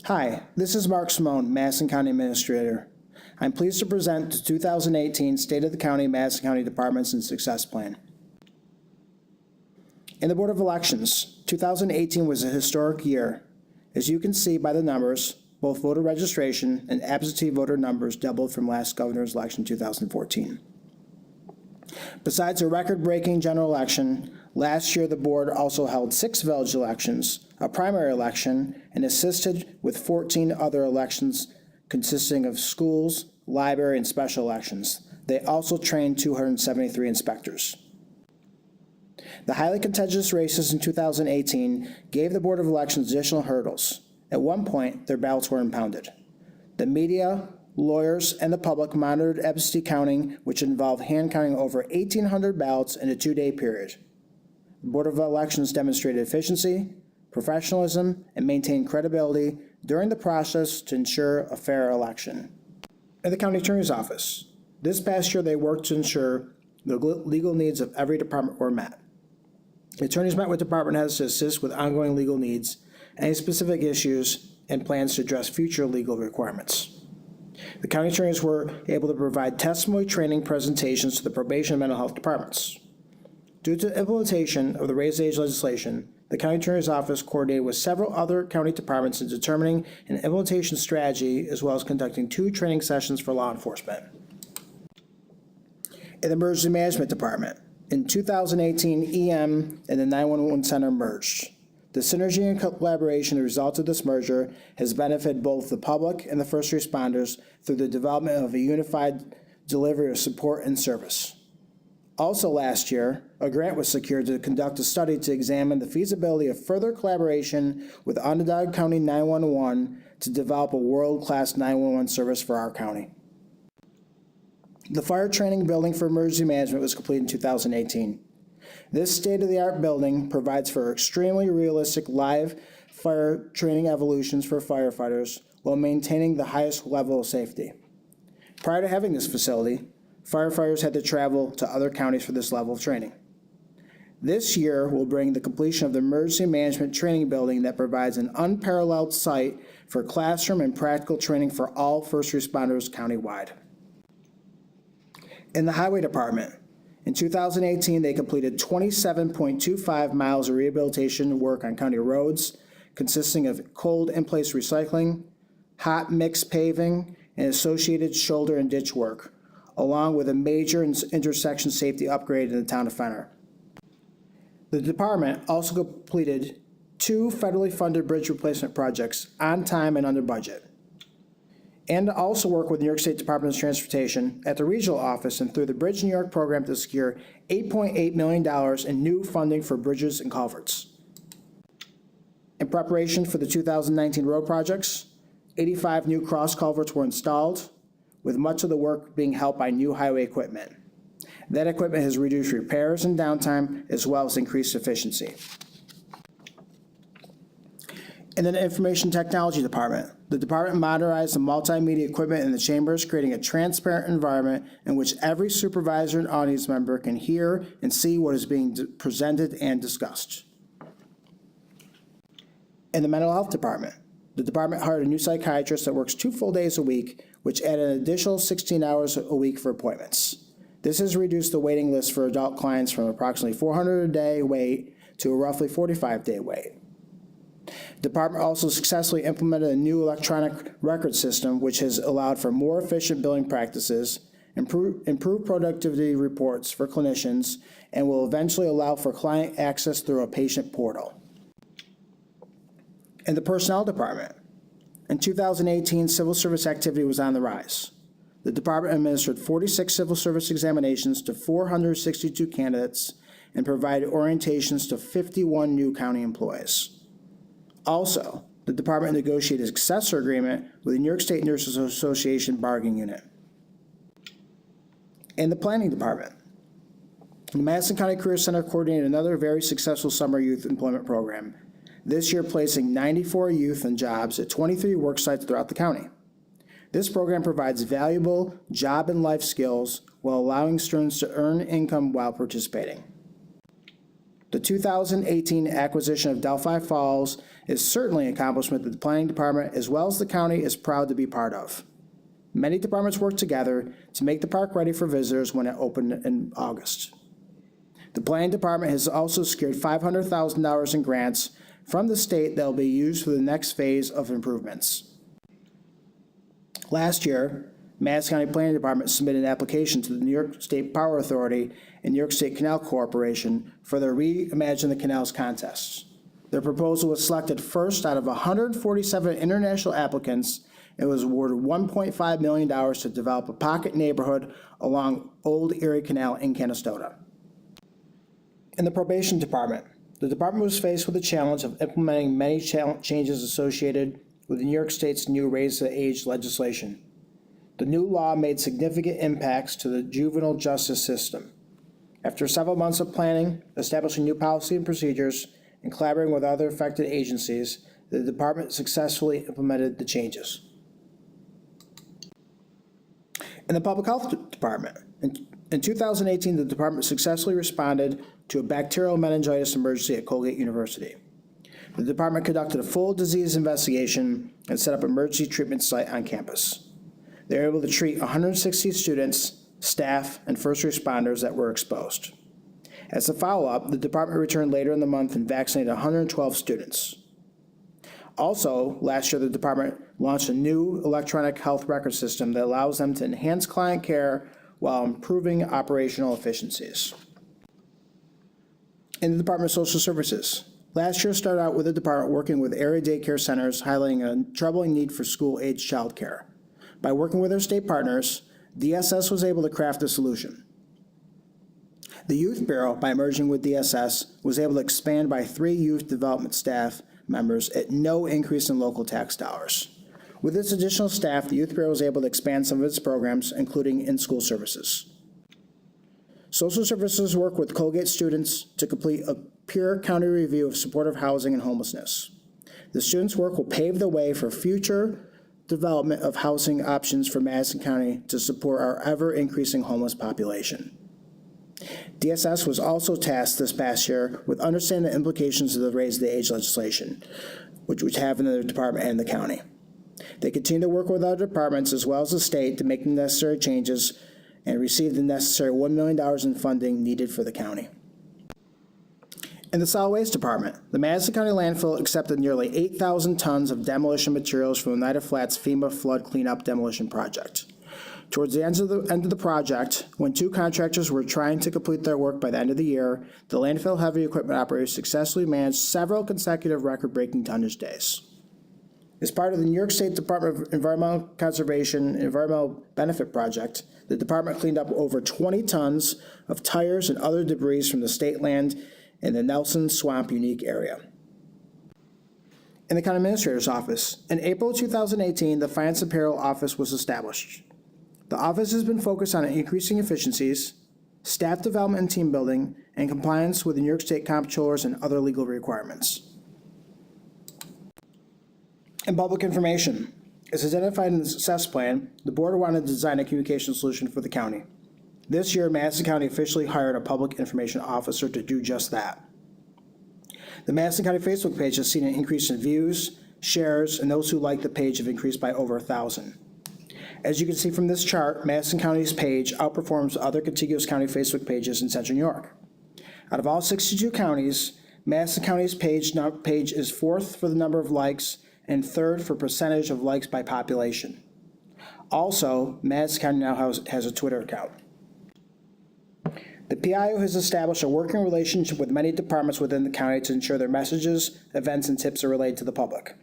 Hi, this is Mark Scimone, Madison County Administrator. I'm pleased to present the 2018 State of the County Madison County Departments and Success Plan. In the Board of Elections, 2018 was a historic year. As you can see by the numbers, both voter registration and absentee voter numbers doubled from last governor's election 2014. Besides a record-breaking general election, last year the board also held 6 village elections, a primary election, and assisted with 14 other elections consisting of schools, library, and special elections. They also trained 273 inspectors. The highly contentious races in 2018 gave the Board of Elections additional hurdles. At one point, their ballots were impounded. The media, lawyers, and the public monitored absentee counting, which involved hand counting over 1,800 ballots in a 2-day period. The Board of Elections demonstrated efficiency, professionalism, and maintained credibility during the process to ensure a fair election. At the County Attorney's Office, this past year they worked to ensure the legal needs of every department were met. The attorneys met with department heads to assist with ongoing legal needs, any specific issues, and plans to address future legal requirements. The county attorneys were able to provide testimony training presentations to the probation and mental health departments. Due to implementation of the raised age legislation, the county attorney's office coordinated with several other county departments in determining an implementation strategy, as well as conducting 2 training sessions for law enforcement. In the Emergency Management Department, in 2018, EM and the 911 Center merged. The synergy and collaboration that resulted of this merger has benefited both the public and the first responders through the development of a unified delivery of support and service. Also last year, a grant was secured to conduct a study to examine the feasibility of further collaboration with Onondaga County 911 to develop a world-class 911 service for our county. The fire training building for emergency management was completed in 2018. This state-of-the-art building provides for extremely realistic live fire training evolutions for firefighters while maintaining the highest level of safety. Prior to having this facility, firefighters had to travel to other counties for this level of training. This year will bring the completion of the emergency management training building that provides an unparalleled site for classroom and practical training for all first responders countywide. In the Highway Department, in 2018, they completed 27.25 miles of rehabilitation work on county roads, consisting of cold in-place recycling, hot mix paving, and associated shoulder and ditch work, along with a major intersection safety upgrade in the town of Fenner. The department also completed 2 federally funded bridge replacement projects on time and under budget, and to also work with New York State Department of Transportation at the regional office and through the Bridge New York program to secure $8.8 million in new funding for bridges and culverts. In preparation for the 2019 road projects, 85 new cross culverts were installed, with much of the work being helped by new highway equipment. That equipment has reduced repairs and downtime, as well as increased efficiency. In the Information Technology Department, the department modernized the multimedia equipment in the chambers, creating a transparent environment in which every supervisor and audience member can hear and see what is being presented and discussed. In the Mental Health Department, the department hired a new psychiatrist that works 2 full days a week, which added an additional 16 hours a week for appointments. This has reduced the waiting list for adult clients from approximately 400 a day wait to a roughly 45-day wait. The department also successfully implemented a new electronic record system, which has allowed for more efficient billing practices, improved productivity reports for clinicians, and will eventually allow for client access through a patient portal. In the Personnel Department, in 2018, civil service activity was on the rise. The department administered 46 civil service examinations to 462 candidates and provided orientations to 51 new county employees. Also, the department negotiated a successor agreement with the New York State Nurses Association bargaining unit. In the Planning Department, the Madison County Career Center coordinated another very successful summer youth employment program, this year placing 94 youth in jobs at 23 work sites throughout the county. This program provides valuable job and life skills while allowing students to earn income while participating. The 2018 acquisition of Delphi Falls is certainly an accomplishment that the Planning Department, as well as the county, is proud to be part of. Many departments work together to make the park ready for visitors when it opened in August. The Planning Department has also secured $500,000 in grants from the state that will be used for the next phase of improvements. Last year, Madison County Planning Department submitted an application to the New York State Power Authority and New York State Canal Corporation for their Reimagine the Canals contest. Their proposal was selected first out of 147 international applicants and was awarded $1.5 million to develop a pocket neighborhood along Old Erie Canal in Canastota. In the Probation Department, the department was faced with the challenge of implementing many changes associated with New York State's new raise the age legislation. The new law made significant impacts to the juvenile justice system. After several months of planning, establishing new policy and procedures, and collaborating with other affected agencies, the department successfully implemented the changes. In the Public Health Department, in 2018, the department successfully responded to a bacterial meningitis emergency at Colgate University. The department conducted a full disease investigation and set up an emergency treatment site on campus. They were able to treat 160 students, staff, and first responders that were exposed. As a follow-up, the department returned later in the month and vaccinated 112 students. Also, last year, the department launched a new electronic health record system that allows them to enhance client care while improving operational efficiencies. In the Department of Social Services, last year started out with the department working with area daycare centers, highlighting a troubling need for school-age childcare. By working with their state partners, DSS was able to craft a solution. The Youth Bureau, by merging with DSS, was able to expand by 3 youth development staff members at no increase in local tax dollars. With this additional staff, the Youth Bureau was able to expand some of its programs, including in-school services. Social Services work with Colgate students to complete a peer county review of supportive housing and homelessness. The students' work will pave the way for future development of housing options for Madison County to support our ever-increasing homeless population. DSS was also tasked this past year with understanding the implications of the raise the age legislation, which we have in the department and the county. They continue to work with other departments as well as the state to make the necessary changes and receive the necessary $1 million in funding needed for the county. In the Solid Waste Department, the Madison County landfill accepted nearly 8,000 tons of demolition materials from the Oneida Flats FEMA flood cleanup demolition project. Towards the end of the project, when 2 contractors were trying to complete their work by the end of the year, the landfill heavy equipment operators successfully managed several consecutive record-breaking tonnage days. As part of the New York State Department of Environmental Conservation and Environmental Benefit Project, the department cleaned up over 20 tons of tires and other debris from the state land in the Nelson Swamp Unique area. In the County Administrator's Office, in April 2018, the Finance and Payroll Office was established. The office has been focused on increasing efficiencies, staff development and team building, and compliance with the New York State comptrollers and other legal requirements. In public information, as identified in the success plan, the board wanted to design a communication solution for the county. This year, Madison County officially hired a public information officer to do just that. The Madison County Facebook page has seen an increase in views, shares, and those who like the page have increased by over 1,000. As you can see from this chart, Madison County's page outperforms other contiguous county Facebook pages in Central New York. Out of all 62 counties, Madison County's page is 4th for the number of likes and 3rd for percentage of likes by population. Also, Madison County now has a Twitter account. The PIO has established a working relationship with many departments within the county to ensure their messages, events, and tips are relayed to the public.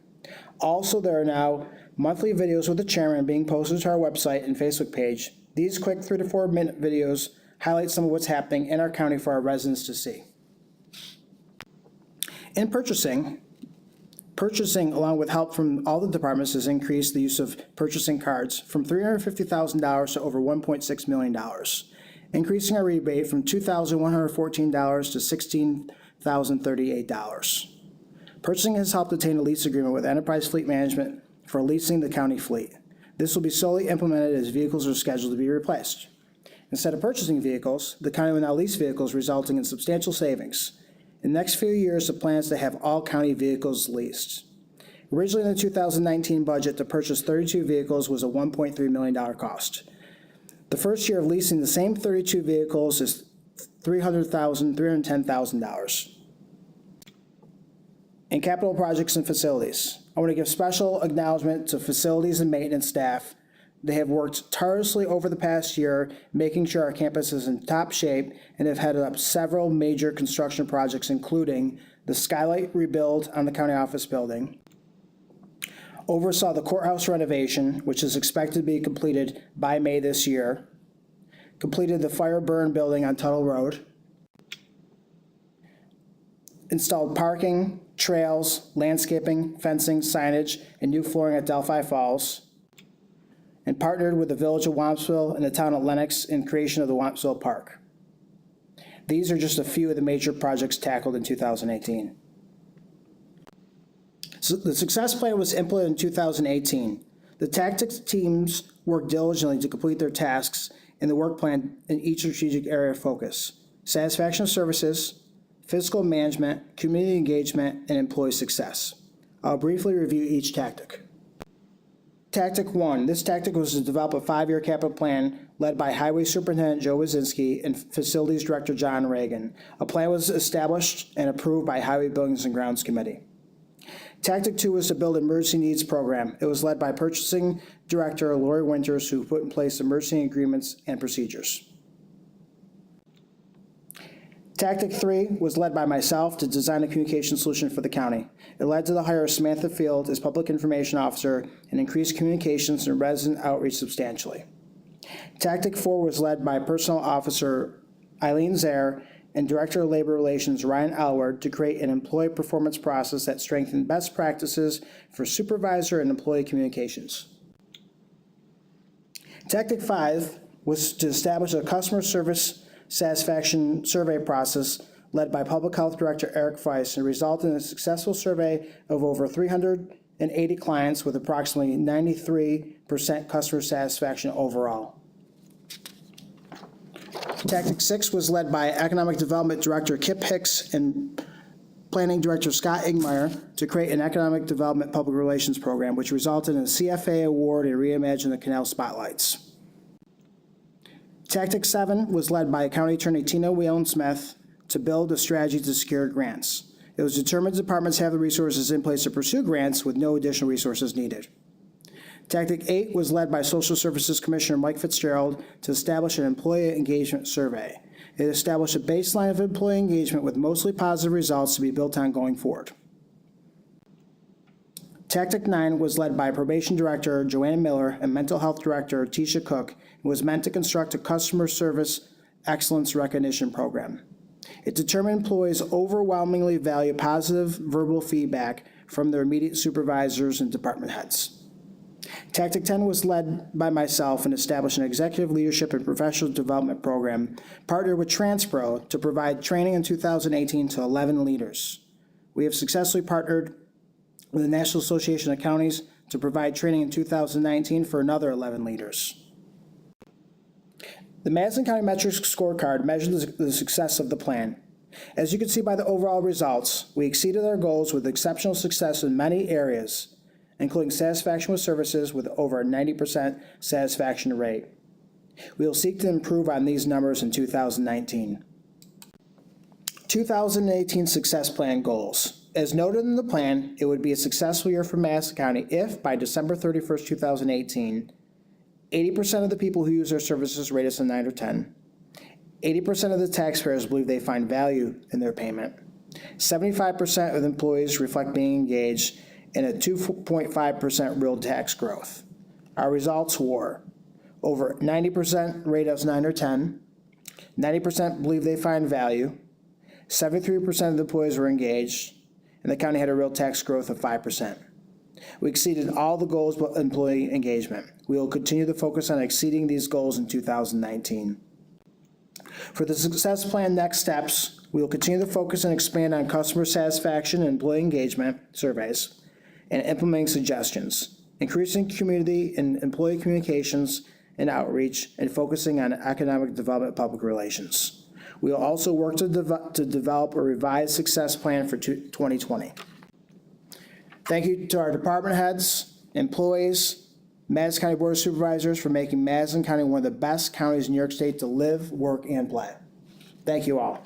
Also, there are now monthly videos with the chairman being posted to our website and Facebook page. These quick 3 to 4 minute videos highlight some of what's happening in our county for our residents to see. In purchasing, along with help from all the departments, has increased the use of purchasing cards from $350,000 to over $1.6 million, increasing our rebate from $2,114 to $16,038. Purchasing has helped obtain a lease agreement with Enterprise Fleet Management for leasing the county fleet. This will be solely implemented as vehicles are scheduled to be replaced. Instead of purchasing vehicles, the county will now lease vehicles, resulting in substantial savings. In the next few years, the plan is to have all county vehicles leased. Originally in the 2019 budget, to purchase 32 vehicles was a $1.3 million cost. The first year of leasing the same 32 vehicles is $310,000. In capital projects and facilities, I want to give special acknowledgement to facilities and maintenance staff. They have worked tirelessly over the past year, making sure our campus is in top shape, and have headed up several major construction projects, including the skylight rebuild on the county office building, oversaw the courthouse renovation, which is expected to be completed by May this year, completed the fire burn building on Tuttle Road, installed parking, trails, landscaping, fencing, signage, and new flooring at Delphi Falls, and partnered with the Village of Wampsville and the town of Lenox in creation of the Wampsville Park. These are just a few of the major projects tackled in 2018. So the success plan was implemented in 2018. The tactics teams worked diligently to complete their tasks in the work plan in each strategic area of focus: satisfaction of services, fiscal management, community engagement, and employee success. I'll briefly review each tactic. Tactic 1. This tactic was to develop a 5-year capital plan led by Highway Superintendent Joe Wazinski and Facilities Director John Reagan. A plan was established and approved by Highway Buildings and Grounds Committee. Tactic 2 was to build an emergency needs program. It was led by Purchasing Director Lori Winters, who put in place emergency agreements and procedures. Tactic 3 was led by myself to design a communication solution for the county. It led to the hire of Samantha Field as Public Information Officer and increased communications and resident outreach substantially. Tactic 4 was led by Personnel Officer Eileen Zaire and Director of Labor Relations Ryan Alward to create an employee performance process that strengthened best practices for supervisor and employee communications. Tactic 5 was to establish a customer service satisfaction survey process led by Public Health Director Eric Feiss and resulted in a successful survey of over 380 clients with approximately 93% customer satisfaction overall. Tactic 6 was led by Economic Development Director Kip Hicks and Planning Director Scott Ingmeyer to create an economic development public relations program, which resulted in a CFA award and reimagined the canal spotlights. Tactic 7 was led by County Attorney Tina Whelan-Smith to build a strategy to secure grants. It was determined departments have the resources in place to pursue grants with no additional resources needed. Tactic 8 was led by Social Services Commissioner Mike Fitzgerald to establish an employee engagement survey. It established a baseline of employee engagement with mostly positive results to be built on going forward. Tactic 9 was led by Probation Director Joanna Miller and Mental Health Director Tisha Cook and was meant to construct a customer service excellence recognition program. It determined employees overwhelmingly value positive verbal feedback from their immediate supervisors and department heads. Tactic 10 was led by myself and established an executive leadership and professional development program, partnered with TransPro to provide training in 2018 to 11 leaders. We have successfully partnered with the National Association of Counties to provide training in 2019 for another 11 leaders. The Madison County Metrics Scorecard measures the success of the plan. As you can see by the overall results, we exceeded our goals with exceptional success in many areas, including satisfaction with services with over a 90% satisfaction rate. We will seek to improve on these numbers in 2019. 2018 Success Plan Goals. As noted in the plan, it would be a successful year for Madison County if, by December 31st, 2018, 80% of the people who use our services rate us a 9 or 10, 80% of the taxpayers believe they find value in their payment, 75% of the employees reflect being engaged, and a 2.5% real tax growth. Our results were over 90% rate us 9 or 10, 90% believe they find value, 73% of the employees were engaged, and the county had a real tax growth of 5%. We exceeded all the goals but employee engagement. We will continue to focus on exceeding these goals in 2019. For the success plan next steps, we will continue to focus and expand on customer satisfaction and employee engagement surveys and implementing suggestions, increasing community and employee communications and outreach, and focusing on economic development public relations. We will also work to develop a revised success plan for 2020. Thank you to our department heads, employees, Madison County Board of Supervisors for making Madison County one of the best counties in New York State to live, work, and play. Thank you all.